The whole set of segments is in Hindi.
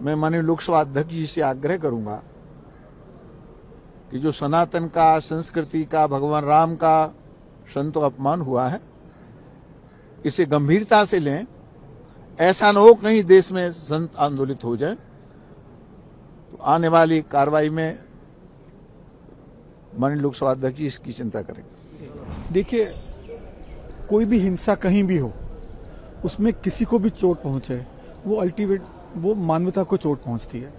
मैं माननीय लोकसभा अध्यक्ष जी से आग्रह करूंगा कि जो सनातन का, संस्कृति का, भगवान राम का संतों अपमान हुआ है, इसे गंभीरता से लें। ऐसा न हो कहीं देश में संत आंदोलित हो जाए, तो आने वाली कार्रवाई में माननीय लोकसभा अध्यक्ष जी इसकी चिंता करेंगे। देखिए, कोई भी हिंसा कहीं भी हो, उसमें किसी को भी चोट पहुंचे, वो अल्टीमेट वो मानवता को चोट पहुंचती है।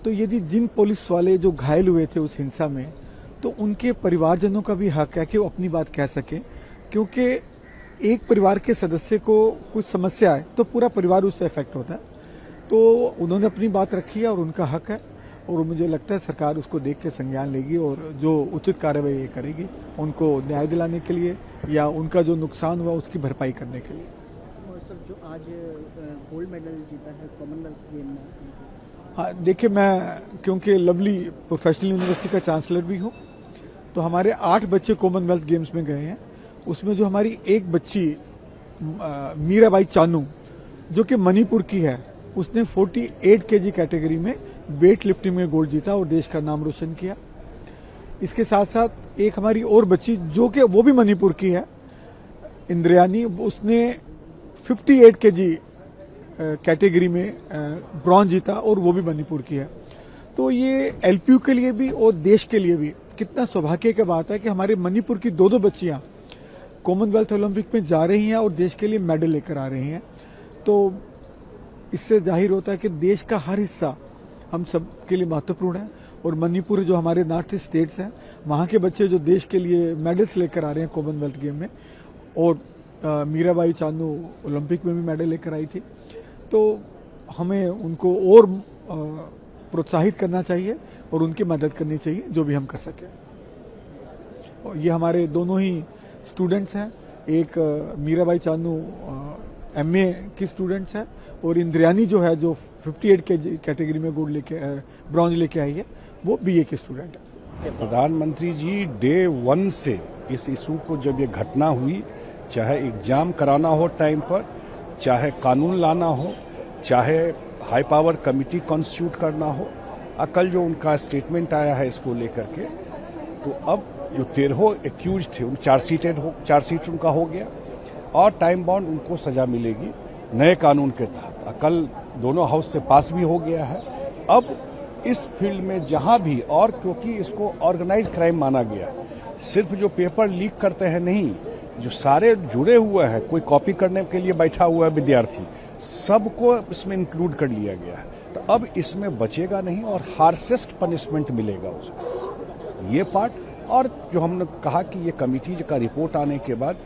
तो यदि जिन पुलिस वाले जो घायल हुए थे उस हिंसा में, तो उनके परिवारजनों का भी हक है कि वो अपनी बात कह सके, क्योंकि एक परिवार के सदस्य को कुछ समस्या है तो पूरा परिवार उससे इफेक्ट होता है। तो उन्होंने अपनी बात रखी है और उनका हक है, और मुझे लगता है सरकार उसको देख के संज्ञान लेगी और जो उचित कार्रवाई करेगी उनको न्याय दिलाने के लिए या उनका जो नुकसान हुआ उसकी भरपाई करने के लिए। और सर, जो आज गोल्ड मेडल जीता है कॉमनवेल्थ गेम में, हाँ देखिए, मैं क्योंकि लवली प्रोफेशनल यूनिवर्सिटी का चांसलर भी हूँ, तो हमारे 8 बच्चे कॉमनवेल्थ गेम्स में गए हैं। उसमें जो हमारी एक बच्ची मीराबाई चानू, जो कि मणिपुर की है, उसने 48 केजी कैटेगरी में वेट लिफ्टिंग में गोल्ड जीता और देश का नाम रोशन किया। इसके साथ साथ एक हमारी और बच्ची जो कि वो भी मणिपुर की है, इंद्रयानी, उसने 58 केजी कैटेगरी में ब्रॉन्ज जीता और वो भी मणिपुर की है। तो ये एलपीयू के लिए भी और देश के लिए भी कितना सौभाग्य की बात है कि हमारे मणिपुर की 2 बच्चियां कॉमनवेल्थ ओलंपिक में जा रही हैं और देश के लिए मेडल लेकर आ रही हैं। तो इससे जाहिर होता है कि देश का हर हिस्सा हम सब के लिए महत्वपूर्ण है, और मणिपुर जो हमारे नॉर्थ ईस्ट स्टेट्स हैं, वहाँ के बच्चे जो देश के लिए मेडल्स लेकर आ रहे हैं कॉमनवेल्थ गेम में, और मीराबाई चानू ओलंपिक में भी मेडल लेकर आई थी। तो हमें उनको और प्रोत्साहित करना चाहिए और उनकी मदद करनी चाहिए जो भी हम कर सकें। और ये हमारे दोनों ही स्टूडेंट्स हैं, एक मीराबाई चानू एमए की स्टूडेंट्स है, और इंद्रयानी जो है जो 58 के कैटेगरी में गोल्ड लेके ब्रॉन्ज लेके आई है, वो बीए की स्टूडेंट है। प्रधानमंत्री जी डे 1 से इस इशू को, जब ये घटना हुई, चाहे एग्जाम कराना हो टाइम पर, चाहे कानून लाना हो, चाहे हाई पावर कमेटी कॉन्स्टिट्यूट करना हो, कल जो उनका स्टेटमेंट आया है इसको लेकर के, तो अब जो 13 एक्यूज थे उन चार्जशीट उनका हो गया और टाइम बाउंड उनको सजा मिलेगी नए कानून के तहत। कल दोनों हाउस से पास भी हो गया है। अब इस फील्ड में जहां भी, और क्योंकि इसको ऑर्गेनाइज क्राइम माना गया, सिर्फ जो पेपर लीक करते हैं नहीं, जो सारे जुड़े हुए हैं, कोई कॉपी करने के लिए बैठा हुआ है विद्यार्थी, सबको इसमें इंक्लूड कर लिया गया है। तो अब इसमें बचेगा नहीं और हार्शेस्ट पनिशमेंट मिलेगा उसको, ये पार्ट। और जो हमने कहा कि ये कमेटी का रिपोर्ट आने के बाद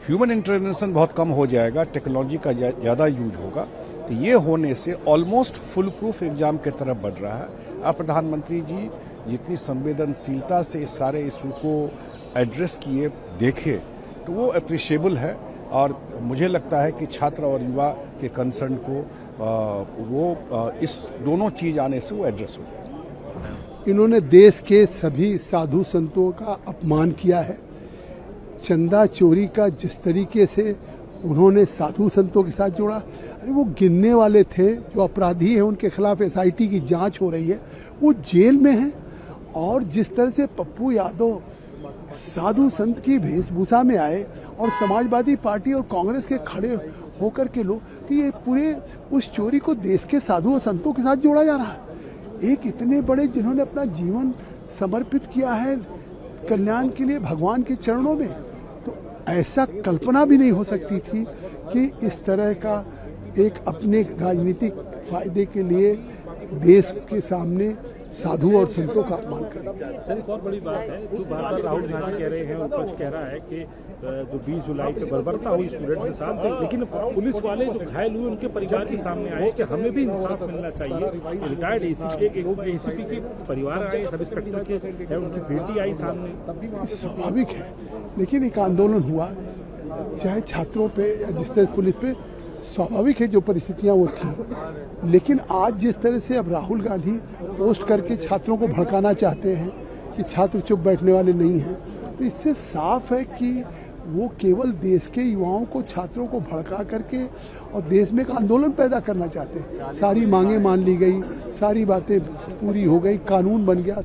ह्यूमन इंटरवेंशन बहुत कम हो जाएगा, टेक्नोलॉजी का ज़्यादा यूज होगा, तो ये होने से ऑलमोस्ट फुल प्रूफ एग्जाम की तरफ बढ़ रहा है। अब प्रधानमंत्री जी जितनी संवेदनशीलता से इस सारे इशू को एड्रेस किए, देखे, तो वो अप्रिशिएबल है। और मुझे लगता है कि छात्र और युवा के कंसर्न को इस दोनों चीज आने से वो एड्रेस हो गया। इन्होंने देश के सभी साधु संतों का अपमान किया है। चंदा चोरी का जिस तरीके से उन्होंने साधु संतों के साथ जोड़ा, अरे वो गिनने वाले थे, जो अपराधी हैं उनके खिलाफ एसआईटी की जांच हो रही है, वो जेल में हैं। और जिस तरह से पप्पू यादव साधु संत की वेशभूषा में आए और समाजवादी पार्टी और कांग्रेस के खड़े होकर के लोग, तो ये पूरे उस चोरी को देश के साधु और संतों के साथ जोड़ा जा रहा है। एक इतने बड़े जिन्होंने अपना जीवन समर्पित किया है कल्याण के लिए भगवान के चरणों में, तो ऐसा कल्पना भी नहीं हो सकती थी कि इस तरह का एक अपने राजनीतिक फायदे के लिए देश के सामने साधु और संतों का अपमान करें। सर, एक और बड़ी बात है, जो बार-बार राहुल गांधी कह रहे हैं, विपक्ष कह रहा है कि जो 20 जुलाई को बर्बरता हुई स्टूडेंट्स के साथ, लेकिन पुलिस वाले जो घायल हुए उनके परिवार के सामने आए कि हमें भी इंसाफ मिलना चाहिए। रिटायर्ड एसीपी के परिवार आए, सब इंस्पेक्टर के, उनकी बेटी आई सामने। स्वाभाविक है, लेकिन एक आंदोलन हुआ, चाहे छात्रों पे या जिस तरह पुलिस पे, स्वाभाविक है जो परिस्थितियां वो थी। लेकिन आज जिस तरह से अब राहुल गांधी पोस्ट करके छात्रों को भड़काना चाहते हैं कि छात्र चुप बैठने वाले नहीं हैं, तो इससे साफ है कि वो केवल देश के युवाओं को, छात्रों को भड़का करके और देश में एक आंदोलन पैदा करना चाहते हैं। सारी मांगें मान ली गई, सारी बातें पूरी हो गई, कानून बन गया।